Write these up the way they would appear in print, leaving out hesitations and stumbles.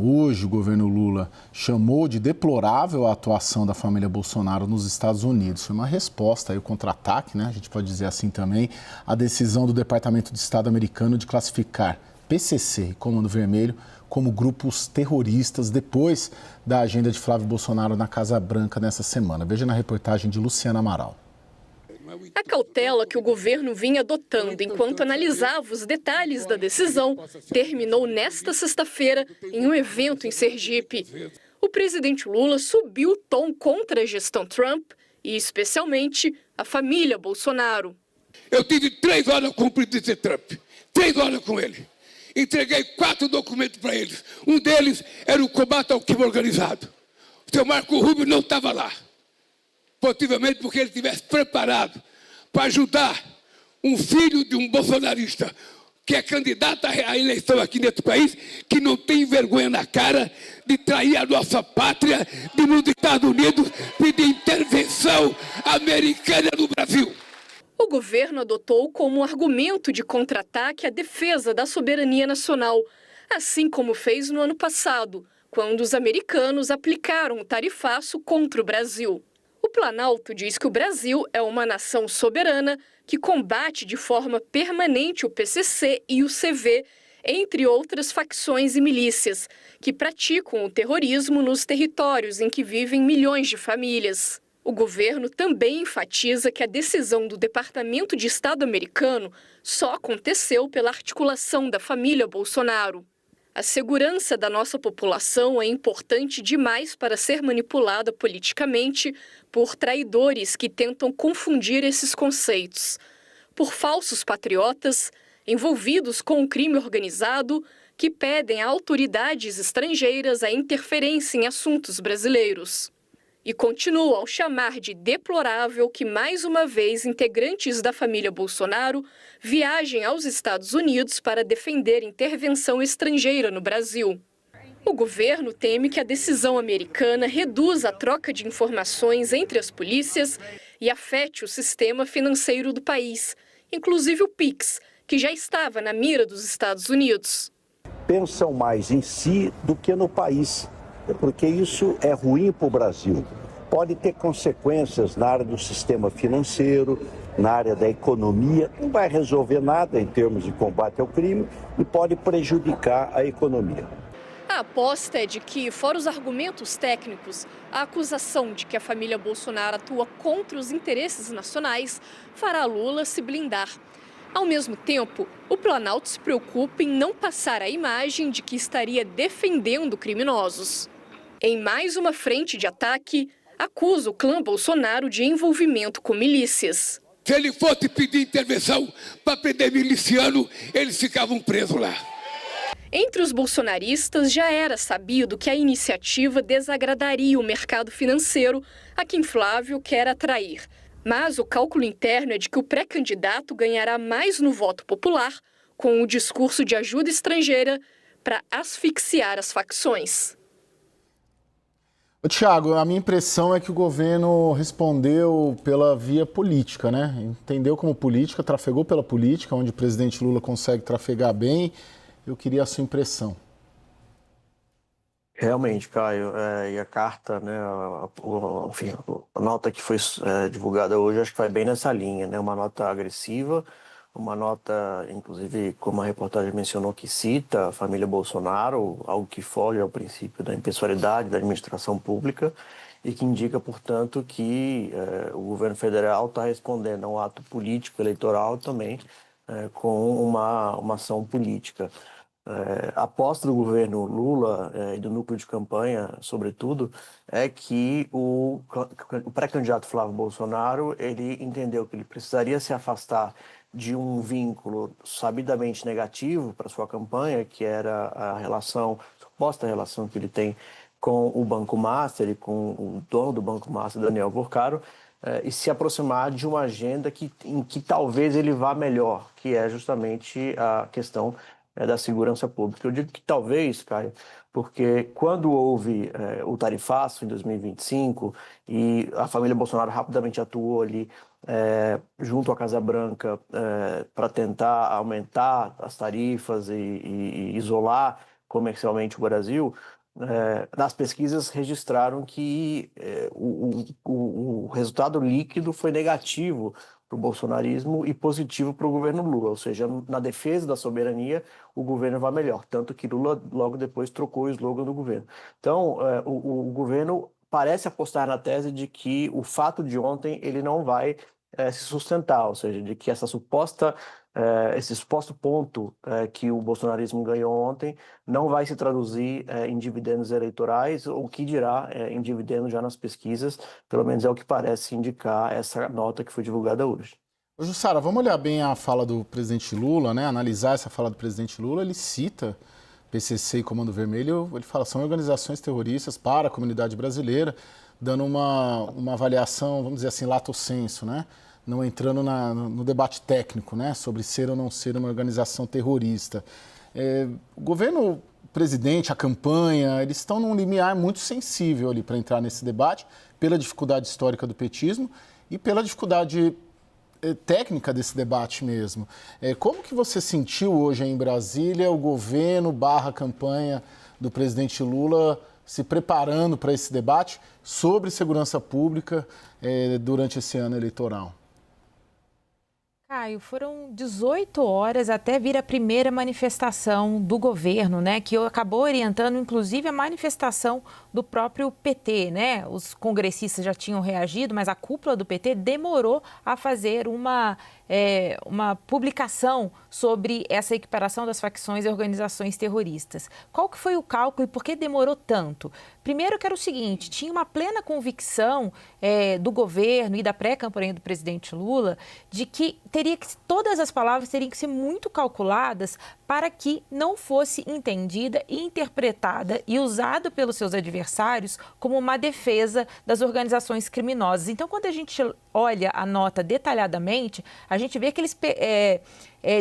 Hoje, o governo Lula chamou de deplorável a atuação da família Bolsonaro nos Estados Unidos. Foi uma resposta ao contra-ataque, né? A gente pode dizer assim também, à decisão do Departamento de Estado americano de classificar PCC e Comando Vermelho como grupos terroristas depois da agenda de Flávio Bolsonaro na Casa Branca nessa semana. Veja na reportagem de Luciana Amaral. A cautela que o governo vinha adotando enquanto analisava os detalhes da decisão terminou nesta sexta-feira em um evento em Sergipe. O presidente Lula subiu o tom contra a gestão Trump e, especialmente, a família Bolsonaro. Eu tive 3 horas com o presidente Trump, 3 horas com ele. Entreguei 4 documentos para eles. Um deles era o combate ao crime organizado. O seu Marco Rubio não estava lá. Possivelmente porque ele estivesse preparado para ajudar um filho de um bolsonarista que é candidato à eleição aqui nesse país, que não tem vergonha na cara de trair a nossa pátria, de ir nos Estados Unidos pedir intervenção americana no Brasil. O governo adotou como argumento de contra-ataque a defesa da soberania nacional, assim como fez no ano passado, quando os americanos aplicaram o tarifaço contra o Brasil. O Planalto diz que o Brasil é uma nação soberana que combate de forma permanente o PCC e o CV, entre outras facções e milícias, que praticam o terrorismo nos territórios em que vivem milhões de famílias. O governo também enfatiza que a decisão do Departamento de Estado americano só aconteceu pela articulação da família Bolsonaro. A segurança da nossa população é importante demais para ser manipulada politicamente por traidores que tentam confundir esses conceitos, por falsos patriotas envolvidos com o crime organizado que pedem a autoridades estrangeiras a interferência em assuntos brasileiros. E continua ao chamar de deplorável que, mais uma vez, integrantes da família Bolsonaro viajem aos Estados Unidos para defender intervenção estrangeira no Brasil. O governo teme que a decisão americana reduza a troca de informações entre as polícias e afete o sistema financeiro do país, inclusive o Pix, que já estava na mira dos Estados Unidos. Pensam mais em si do que no país, porque isso é ruim para o Brasil. Pode ter consequências na área do sistema financeiro, na área da economia, não vai resolver nada em termos de combate ao crime e pode prejudicar a economia. A aposta é de que, fora os argumentos técnicos, a acusação de que a família Bolsonaro atua contra os interesses nacionais fará Lula se blindar. Ao mesmo tempo, o Planalto se preocupa em não passar a imagem de que estaria defendendo criminosos. Em mais uma frente de ataque, acusa o clã Bolsonaro de envolvimento com milícias. Se ele fosse pedir intervenção para prender miliciano, eles ficavam presos lá. Entre os bolsonaristas já era sabido que a iniciativa desagradaria o mercado financeiro a quem Flávio quer atrair. Mas o cálculo interno é de que o pré-candidato ganhará mais no voto popular com o discurso de ajuda estrangeira para asfixiar as facções. Tiago, a minha impressão é que o governo respondeu pela via política, né? Entendeu como política, trafegou pela política, onde o presidente Lula consegue trafegar bem. Eu queria a sua impressão. Realmente, Caio, e a carta, né, enfim, a nota que foi divulgada hoje, acho que vai bem nessa linha, né? Uma nota agressiva, uma nota, inclusive, como a reportagem mencionou, que cita a família Bolsonaro, algo que foge ao princípio da impessoalidade da administração pública e que indica, portanto, que o governo federal está respondendo a um ato político eleitoral também com uma ação política. A aposta do governo Lula e do núcleo de campanha, sobretudo, é que o pré-candidato Flávio Bolsonaro ele entendeu que ele precisaria se afastar de um vínculo sabidamente negativo para sua campanha, que era a suposta relação que ele tem com o Banco Master e com o dono do Banco Master, Daniel Porcaro, e se aproximar de uma agenda em que talvez ele vá melhor, que é justamente a questão da segurança pública. Eu digo que talvez, Caio, porque quando houve o tarifaço em 2025 e a família Bolsonaro rapidamente atuou ali junto à Casa Branca para tentar aumentar as tarifas e isolar comercialmente o Brasil, nas pesquisas registraram que o resultado líquido foi negativo para o bolsonarismo e positivo para o governo Lula, ou seja, na defesa da soberania, o governo vai melhor, tanto que Lula logo depois trocou o slogan do governo. Então, o governo parece apostar na tese de que o fato de ontem ele não vai se sustentar, ou seja, de que esse suposto ponto que o bolsonarismo ganhou ontem não vai se traduzir em dividendos eleitorais, ou que dirá em dividendos já nas pesquisas, pelo menos é o que parece indicar essa nota que foi divulgada hoje. Jussara, vamos olhar bem a fala do presidente Lula, né? Analisar essa fala do presidente Lula. Ele cita PCC e Comando Vermelho, ele fala, são organizações terroristas para a comunidade brasileira, dando uma avaliação, vamos dizer assim, lato sensu, né? Não entrando no debate técnico, né? Sobre ser ou não ser uma organização terrorista. O governo, o presidente, a campanha, eles estão num limiar muito sensível ali para entrar nesse debate, pela dificuldade histórica do petismo e pela dificuldade técnica desse debate mesmo. Como que você sentiu hoje em Brasília o governo / campanha do presidente Lula se preparando para esse debate sobre segurança pública durante esse ano eleitoral? Caio, foram 18 horas até vir a primeira manifestação do governo, né, que acabou orientando, inclusive, a manifestação do próprio PT, né? Os congressistas já tinham reagido, mas a cúpula do PT demorou a fazer uma publicação sobre essa equiparação das facções e organizações terroristas. Qual que foi o cálculo e por que demorou tanto? Primeiro que era o seguinte, tinha uma plena convicção do governo e da pré-campanha do presidente Lula de que todas as palavras teriam que ser muito calculadas para que não fosse entendida, interpretada e usada pelos seus adversários como uma defesa das organizações criminosas. Então, quando a gente olha a nota detalhadamente, a gente vê que eles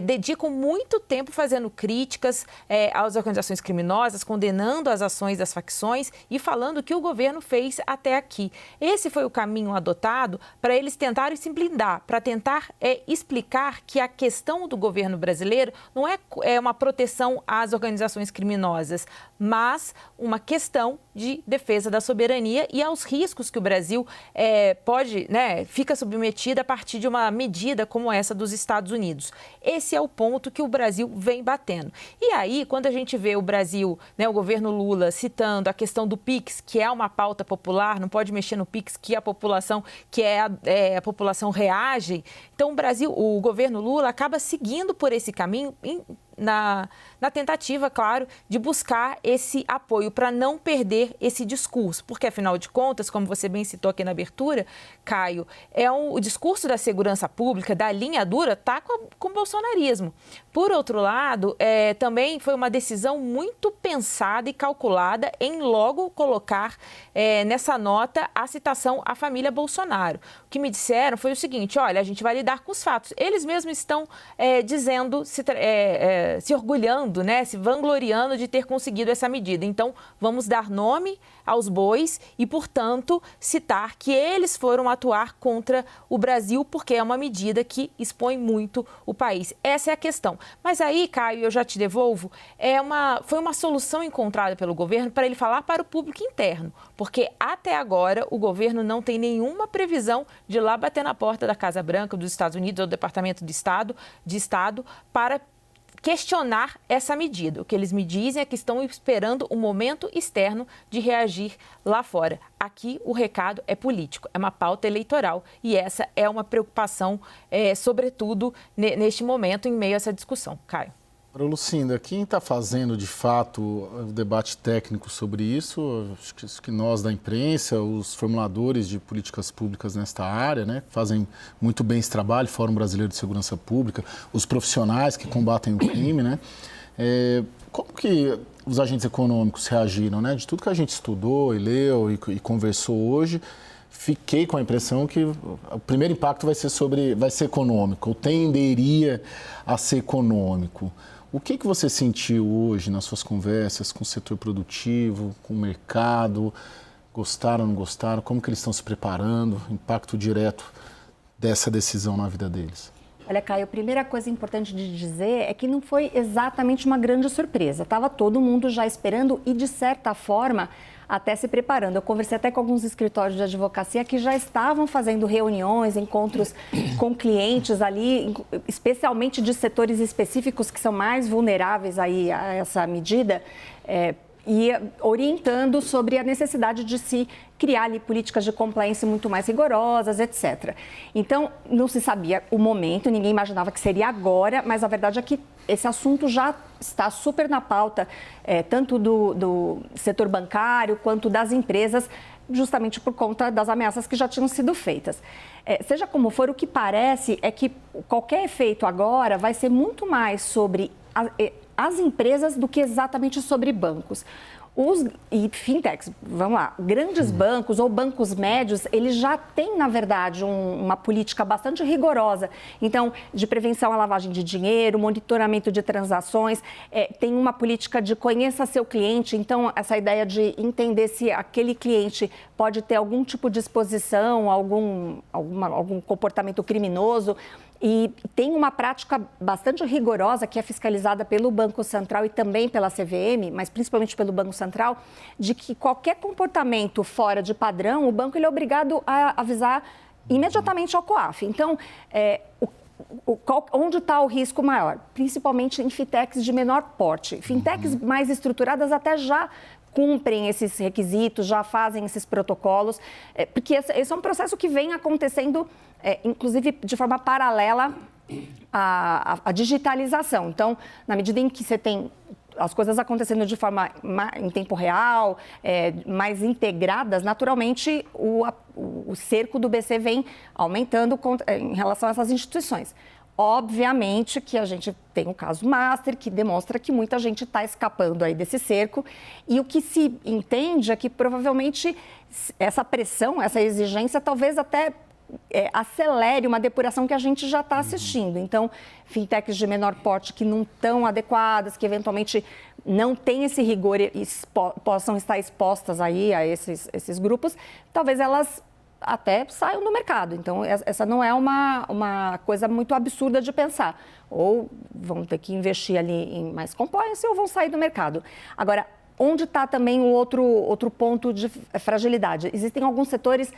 dedicam muito tempo fazendo críticas às organizações criminosas, condenando as ações das facções e falando o que o governo fez até aqui. Esse foi o caminho adotado para eles tentarem se blindar, para tentar explicar que a questão do governo brasileiro não é uma proteção às organizações criminosas, mas uma questão de defesa da soberania e aos riscos que o Brasil fica submetido a partir de uma medida como essa dos Estados Unidos. Esse é o ponto que o Brasil vem batendo. E aí, quando a gente vê o Brasil, o governo Lula, citando a questão do PIX, que é uma pauta popular, não pode mexer no PIX, que a população reage. Então, o governo Lula acaba seguindo por esse caminho na tentativa, claro, de buscar esse apoio para não perder esse discurso, porque, afinal de contas, como você bem citou aqui na abertura, Caio, o discurso da segurança pública, da linha dura, está com o bolsonarismo. Por outro lado, também foi uma decisão muito pensada e calculada em logo colocar nessa nota a citação à família Bolsonaro. O que me disseram foi o seguinte, olha, a gente vai lidar com os fatos. Eles mesmos estão dizendo, se orgulhando, se vangloriando de ter conseguido essa medida. Então, vamos dar nome aos bois e, portanto, citar que eles foram atuar contra o Brasil porque é uma medida que expõe muito o país. Essa é a questão. Mas aí, Caio, eu já te devolvo, foi uma solução encontrada pelo governo para ele falar para o público interno, porque até agora o governo não tem nenhuma previsão de ir lá bater na porta da Casa Branca dos Estados Unidos ou do Departamento de Estado para questionar essa medida. O que eles me dizem é que estão esperando um momento externo de reagir lá fora. Aqui o recado é político, é uma pauta eleitoral e essa é uma preocupação, sobretudo neste momento, em meio a essa discussão. Caio. Lucinda, quem está fazendo de fato o debate técnico sobre isso? Acho que nós da imprensa, os formuladores de políticas públicas nesta área, fazem muito bem esse trabalho, Fórum Brasileiro de Segurança Pública, os profissionais que combatem o crime, Como que os agentes econômicos reagiram, De tudo que a gente estudou e leu e conversou hoje, fiquei com a impressão que o primeiro impacto vai ser econômico, ou tenderia a ser econômico. O que você sentiu hoje nas suas conversas com o setor produtivo, com o mercado? Gostaram, não gostaram? Como que eles estão se preparando? Impacto direto dessa decisão na vida deles? Olha, Caio, a primeira coisa importante de dizer é que não foi exatamente uma grande surpresa. Estava todo mundo já esperando e, de certa forma, até se preparando. Eu conversei até com alguns escritórios de advocacia que já estavam fazendo reuniões, encontros com clientes ali, especialmente de setores específicos que são mais vulneráveis aí a essa medida, e orientando sobre a necessidade de se criar ali políticas de compliance muito mais rigorosas, etc. Então, não se sabia o momento, ninguém imaginava que seria agora, mas a verdade é que esse assunto já está super na pauta, tanto do setor bancário quanto das empresas, justamente por conta das ameaças que já tinham sido feitas. Seja como for, o que parece é que qualquer efeito agora vai ser muito mais sobre as empresas do que exatamente sobre bancos. E fintechs, vamos lá, grandes bancos ou bancos médios, eles já têm, na verdade, uma política bastante rigorosa. Então, de prevenção à lavagem de dinheiro, monitoramento de transações, tem uma política de conheça seu cliente. Então, essa ideia de entender se aquele cliente pode ter algum tipo de exposição, algum comportamento criminoso. E tem uma prática bastante rigorosa que é fiscalizada pelo Banco Central e também pela CVM, mas principalmente pelo Banco Central, de que qualquer comportamento fora de padrão, o banco ele é obrigado a avisar imediatamente ao COAF. Então, onde está o risco maior? Principalmente em fintechs de menor porte. Fintechs mais estruturadas até já cumprem esses requisitos, já fazem esses protocolos, porque esse é um processo que vem acontecendo, inclusive de forma paralela à digitalização. Então, na medida em que você tem as coisas acontecendo de forma em tempo real, mais integradas, naturalmente o cerco do BC vem aumentando em relação a essas instituições. Obviamente que a gente tem um caso master que demonstra que muita gente está escapando aí desse cerco e o que se entende é que provavelmente essa pressão, essa exigência talvez até acelere uma depuração que a gente já está assistindo. Então, fintechs de menor porte que não estão adequadas, que eventualmente não têm esse rigor e possam estar expostas aí a esses grupos, talvez elas até saiam do mercado. Então, essa não é uma coisa muito absurda de pensar. Ou vão ter que investir ali em mais compliance ou vão sair do mercado. Agora, onde está também o outro ponto de fragilidade? Existem alguns setores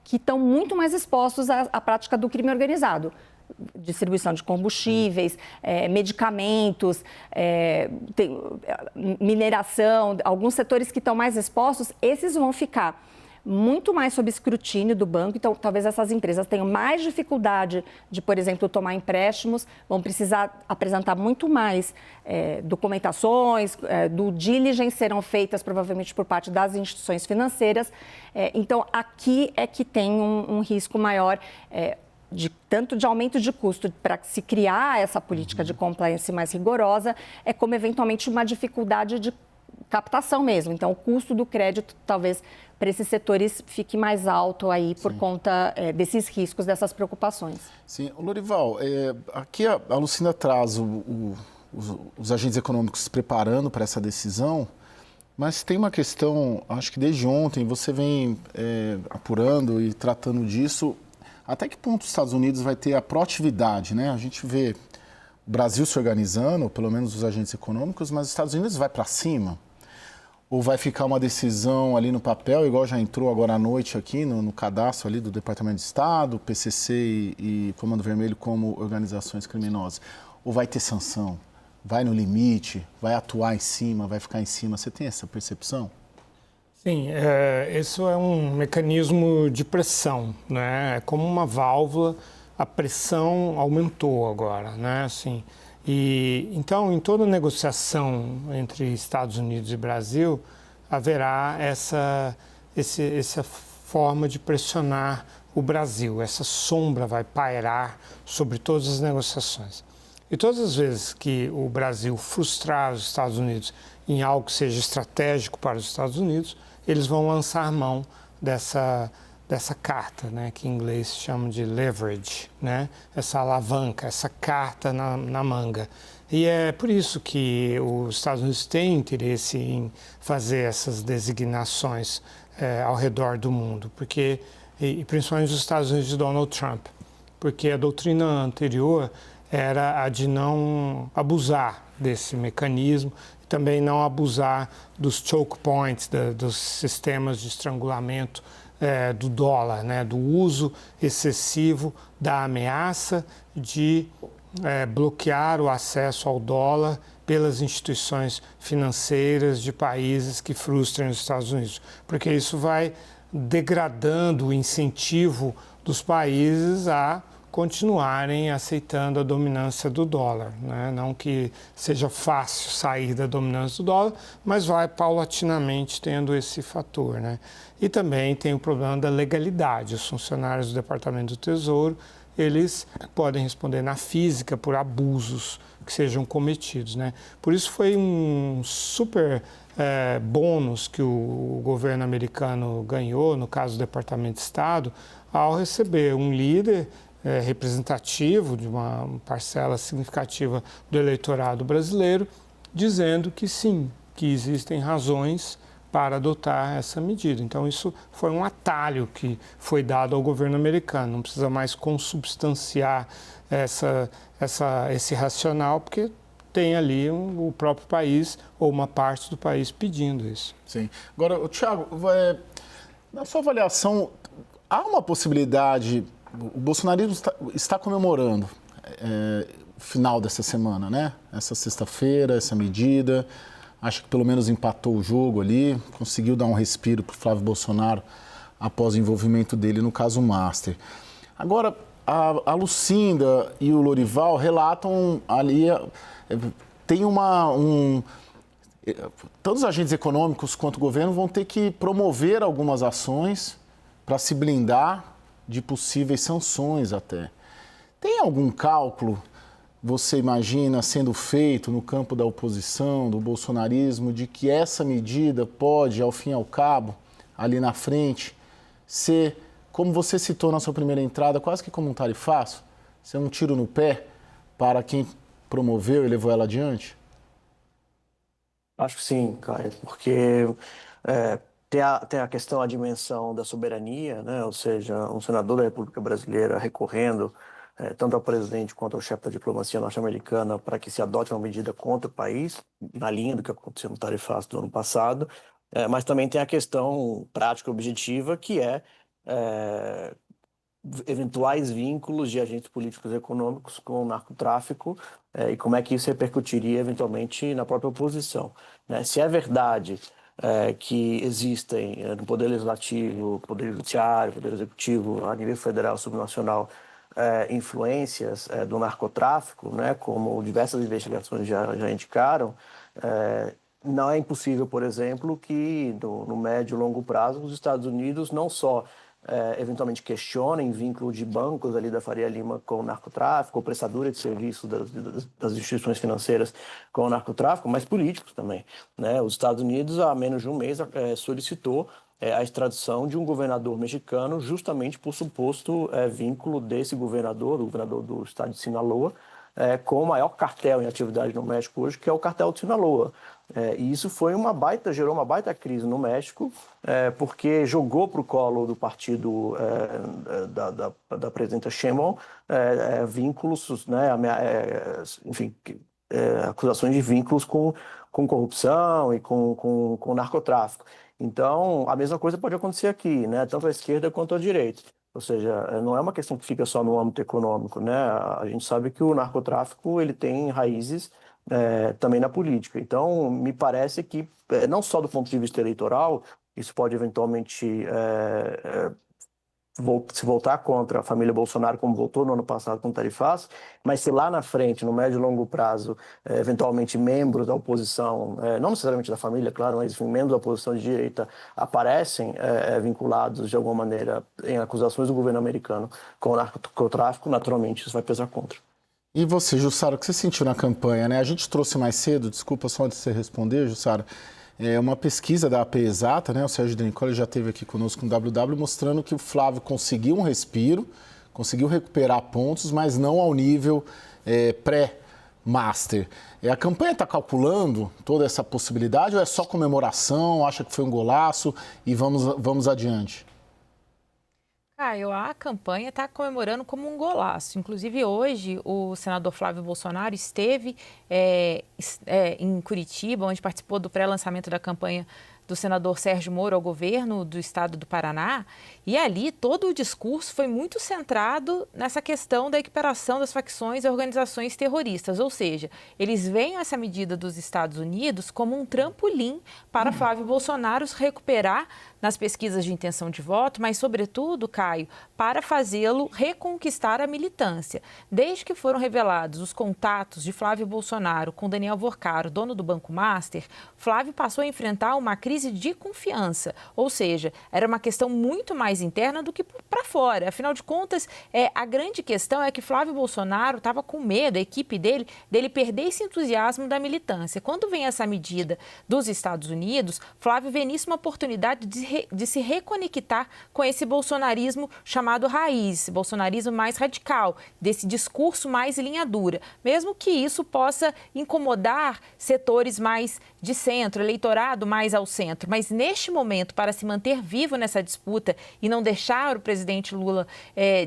que estão muito mais expostos à prática do crime organizado. Distribuição de combustíveis, medicamentos, mineração, alguns setores que estão mais expostos, esses vão ficar muito mais sob escrutínio do banco, então talvez essas empresas tenham mais dificuldade de, por exemplo, tomar empréstimos, vão precisar apresentar muito mais documentações, due diligence serão feitas provavelmente por parte das instituições financeiras, então aqui é que tem um risco maior tanto de aumento de custo para se criar essa política de compliance mais rigorosa, como eventualmente uma dificuldade de captação mesmo. Então, o custo do crédito, talvez, para esses setores fique mais alto aí por conta desses riscos, dessas preocupações. Sim. Lorival, aqui a Lucinda traz os agentes econômicos se preparando para essa decisão, mas tem uma questão, acho que desde ontem você vem apurando e tratando disso, até que ponto os Estados Unidos vai ter a proatividade, né? A gente vê o Brasil se organizando, pelo menos os agentes econômicos, mas os Estados Unidos vai para cima? Ou vai ficar uma decisão ali no papel, igual já entrou agora à noite aqui no cadastro ali do Departamento de Estado, PCC e Comando Vermelho como organizações criminosas? Ou vai ter sanção? Vai no limite? Vai atuar em cima? Vai ficar em cima? Você tem essa percepção? Sim, isso é um mecanismo de pressão, né? É como uma válvula, a pressão aumentou agora, né? Assim, então, em toda negociação entre Estados Unidos e Brasil, haverá essa forma de pressionar o Brasil. Essa sombra vai pairar sobre todas as negociações. E todas as vezes que o Brasil frustrar os Estados Unidos em algo que seja estratégico para os Estados Unidos, eles vão lançar mão dessa carta, né, que em inglês chamam de leverage, né, essa alavanca, essa carta na manga. E é por isso que os Estados Unidos têm interesse em fazer essas designações ao redor do mundo, porque, e principalmente os Estados Unidos de Donald Trump, porque a doutrina anterior era a de não abusar desse mecanismo, também não abusar dos choke points, dos sistemas de estrangulamento do dólar, né, do uso excessivo da ameaça de bloquear o acesso ao dólar pelas instituições financeiras de países que frustrem os Estados Unidos, porque isso vai degradando o incentivo dos países a continuarem aceitando a dominância do dólar, né? Não que seja fácil sair da dominância do dólar, mas vai paulatinamente tendo esse fator, né? E também tem o problema da legalidade. Os funcionários do Departamento do Tesouro, eles podem responder na física por abusos que sejam cometidos, né? Por isso foi um super bônus que o governo americano ganhou, no caso do Departamento de Estado, ao receber um líder representativo de uma parcela significativa do eleitorado brasileiro, dizendo que sim, que existem razões para adotar essa medida. Então, isso foi um atalho que foi dado ao governo americano. Não precisa mais consubstanciar esse racional, porque tem ali o próprio país ou uma parte do país pedindo isso. Sim. Agora, Thiago, na sua avaliação, há uma possibilidade... O bolsonarismo está comemorando o final dessa semana, né? Essa sexta-feira, essa medida. Acho que pelo menos empatou o jogo ali, conseguiu dar um respiro para o Flávio Bolsonaro após o envolvimento dele no caso Master. Agora, a Lucinda e o Lorival relatam ali, tem todos os agentes econômicos quanto o governo vão ter que promover algumas ações para se blindar de possíveis sanções até. Tem algum cálculo, você imagina, sendo feito no campo da oposição, do bolsonarismo, de que essa medida pode, ao fim e ao cabo, ali na frente, ser, como você citou na sua primeira entrada, quase que como um tarifaço, ser um tiro no pé para quem promoveu e levou ela adiante? Acho que sim, Caio, porque tem a questão, a dimensão da soberania, né? Ou seja, um senador da República Brasileira recorrendo tanto ao presidente quanto ao chefe da diplomacia norte-americana para que se adote uma medida contra o país, na linha do que aconteceu no tarifaço do ano passado, mas também tem a questão prática e objetiva, que eventuais vínculos de agentes políticos e econômicos com o narcotráfico e como é que isso repercutiria eventualmente na própria oposição, né? Se é verdade que existem no Poder Legislativo, Poder Judiciário, Poder Executivo, a nível federal, subnacional, influências do narcotráfico, né, como diversas investigações já indicaram, não é impossível, por exemplo, que no médio e longo prazo os Estados Unidos não só eventualmente questionem vínculo de bancos ali da Faria Lima com o narcotráfico, ou prestadora de serviço das instituições financeiras com o narcotráfico, mas políticos também, né? Os Estados Unidos, há menos de um mês, solicitou a extradição de um governador mexicano justamente por suposto vínculo desse governador, o governador do estado de Sinaloa, com o maior cartel em atividade no México hoje, que é o cartel de Sinaloa. E isso gerou uma baita crise no México, porque jogou para o colo do partido da presidenta Sheinbaum vínculos, né, enfim, acusações de vínculos com corrupção e com narcotráfico. Então, a mesma coisa pode acontecer aqui, né, tanto à esquerda quanto à direita. Ou seja, não é uma questão que fica só no âmbito econômico, né? A gente sabe que o narcotráfico ele tem raízes também na política. Então, me parece que, não só do ponto de vista eleitoral, isso pode eventualmente se voltar contra a família Bolsonaro, como voltou no ano passado com o tarifaço, mas se lá na frente, no médio e longo prazo, eventualmente membros da oposição, não necessariamente da família, claro, mas enfim, membros da oposição de direita aparecem vinculados de alguma maneira em acusações do governo americano com o narcotráfico, naturalmente isso vai pesar contra. E você, Jussara, o que você sentiu na campanha, né? A gente trouxe mais cedo, desculpa só antes de você responder, Jussara, uma pesquisa da AP Exata, né? O Sérgio Denicoli já esteve aqui conosco no WW, mostrando que o Flávio conseguiu um respiro, conseguiu recuperar pontos, mas não ao nível pré-master. A campanha está calculando toda essa possibilidade ou é só comemoração, acha que foi um golaço e vamos adiante? Caio, a campanha está comemorando como um golaço. Inclusive, hoje, o senador Flávio Bolsonaro esteve em Curitiba, onde participou do pré-lançamento da campanha do senador Sérgio Moro ao governo do estado do Paraná, e ali todo o discurso foi muito centrado nessa questão da equiparação das facções e organizações terroristas, ou seja, eles veem essa medida dos Estados Unidos como um trampolim para Flávio Bolsonaro se recuperar nas pesquisas de intenção de voto, mas, sobretudo, Caio, para fazê-lo reconquistar a militância. Desde que foram revelados os contatos de Flávio Bolsonaro com Daniel Vorcaro, dono do Banco Master, Flávio passou a enfrentar uma crise de confiança, ou seja, era uma questão muito mais interna do que para fora. Afinal de contas, a grande questão é que Flávio Bolsonaro estava com medo, a equipe dele perder esse entusiasmo da militância. Quando vem essa medida dos Estados Unidos, Flávio vê nisso uma oportunidade de se reconectar com esse bolsonarismo chamado raiz, bolsonarismo mais radical, desse discurso mais linha dura, mesmo que isso possa incomodar setores mais de centro, eleitorado mais ao centro. Mas neste momento, para se manter vivo nessa disputa e não deixar o presidente Lula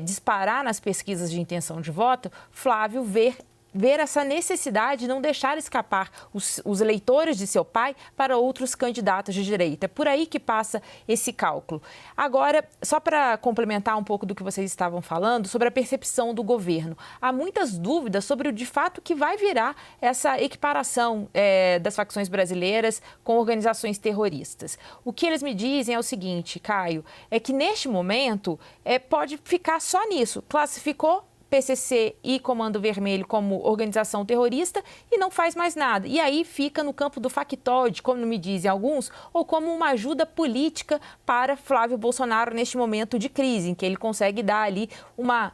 disparar nas pesquisas de intenção de voto, Flávio ver essa necessidade de não deixar escapar os eleitores de seu pai para outros candidatos de direita. É por aí que passa esse cálculo. Agora, só para complementar um pouco do que vocês estavam falando, sobre a percepção do governo. Há muitas dúvidas sobre o de fato que vai virar essa equiparação das facções brasileiras com organizações terroristas. O que eles me dizem é o seguinte, Caio, é que neste momento pode ficar só nisso. Classificou PCC e Comando Vermelho como organização terrorista e não faz mais nada. E aí fica no campo do factoide, como me dizem alguns, ou como uma ajuda política para Flávio Bolsonaro neste momento de crise, em que ele consegue dar ali uma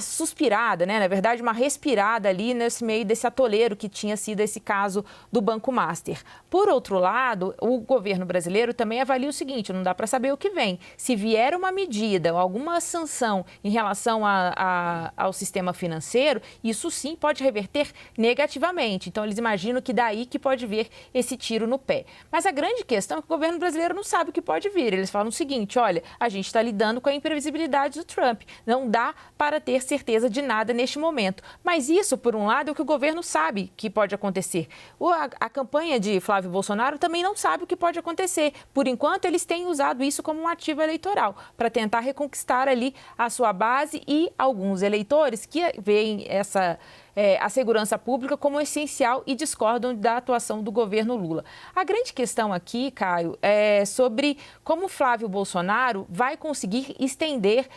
suspirada, né? Na verdade, uma respirada ali nesse meio desse atoleiro que tinha sido esse caso do Banco Master. Por outro lado, o governo brasileiro também avalia o seguinte, não dá para saber o que vem. Se vier uma medida ou alguma sanção em relação ao sistema financeiro, isso sim pode reverter negativamente. Então, eles imaginam que daí que pode vir esse tiro no pé. Mas a grande questão é que o governo brasileiro não sabe o que pode vir. Eles falam o seguinte, olha, a gente está lidando com a imprevisibilidade do Trump. Não dá para ter certeza de nada neste momento. Mas isso, por um lado, é o que o governo sabe que pode acontecer. A campanha de Flávio Bolsonaro também não sabe o que pode acontecer. Por enquanto, eles têm usado isso como um ativo eleitoral, para tentar reconquistar ali a sua base e alguns eleitores que veem a segurança pública como essencial e discordam da atuação do governo Lula. A grande questão aqui, Caio, é sobre como Flávio Bolsonaro vai conseguir estender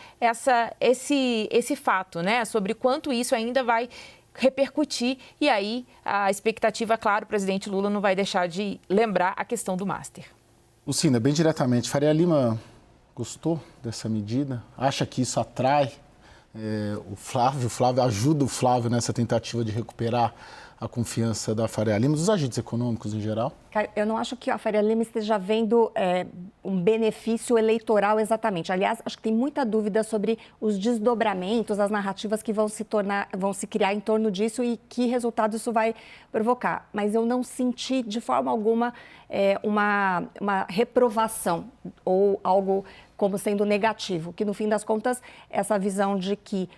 esse fato, né? Sobre quanto isso ainda vai repercutir. E aí, a expectativa, claro, o presidente Lula não vai deixar de lembrar a questão do Master. Lucinda, bem diretamente, Faria Lima gostou dessa medida? Acha que isso atrai o Flávio ajuda o Flávio nessa tentativa de recuperar a confiança da Faria Lima, dos agentes econômicos em geral? Eu não acho que a Faria Lima esteja vendo um benefício eleitoral exatamente. Aliás, acho que tem muita dúvida sobre os desdobramentos, as narrativas que vão se criar em torno disso e que resultado isso vai provocar. Mas eu não senti de forma alguma uma reprovação ou algo como sendo negativo, que no fim das contas, essa visão de que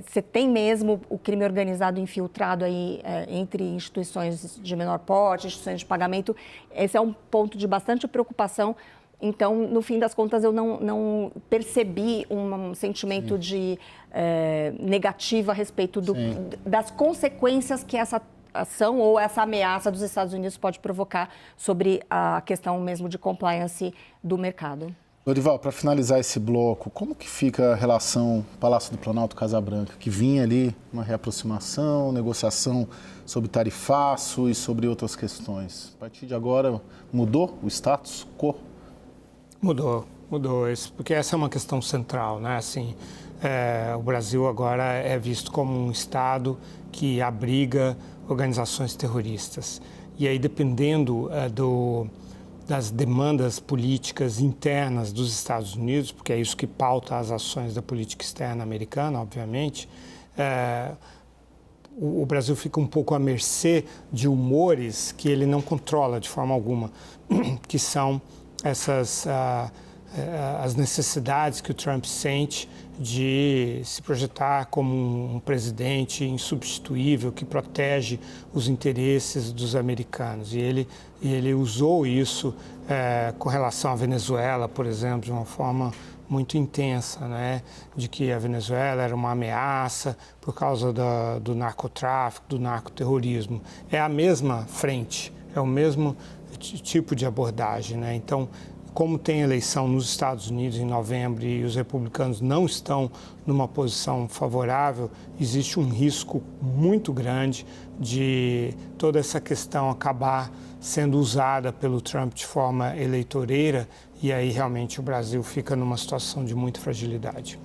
você tem mesmo o crime organizado infiltrado aí entre instituições de menor porte, instituições de pagamento, esse é um ponto de bastante preocupação. Então, no fim das contas, eu não percebi um sentimento de negativo a respeito das consequências que essa ação ou essa ameaça dos Estados Unidos pode provocar sobre a questão mesmo de compliance do mercado. Lorival, para finalizar esse bloco, como que fica a relação Palácio do Planalto-Casa Branca, que vinha ali uma reaproximação, negociação sobre tarifaço e sobre outras questões? A partir de agora, mudou o status quo? Mudou isso, porque essa é uma questão central, né? Assim, o Brasil agora é visto como um Estado que abriga organizações terroristas. E aí, dependendo das demandas políticas internas dos Estados Unidos, porque é isso que pauta as ações da política externa americana, obviamente, o Brasil fica um pouco à mercê de humores que ele não controla de forma alguma, que são as necessidades que o Trump sente de se projetar como um presidente insubstituível que protege os interesses dos americanos. E ele usou isso com relação à Venezuela, por exemplo, de uma forma muito intensa, né? De que a Venezuela era uma ameaça por causa do narcotráfico, do narcoterrorismo. É a mesma frente, é o mesmo tipo de abordagem, né? Então, como tem eleição nos Estados Unidos em novembro e os republicanos não estão numa posição favorável, existe um risco muito grande de toda essa questão acabar sendo usada pelo Trump de forma eleitoreira, e aí realmente o Brasil fica numa situação de muita fragilidade.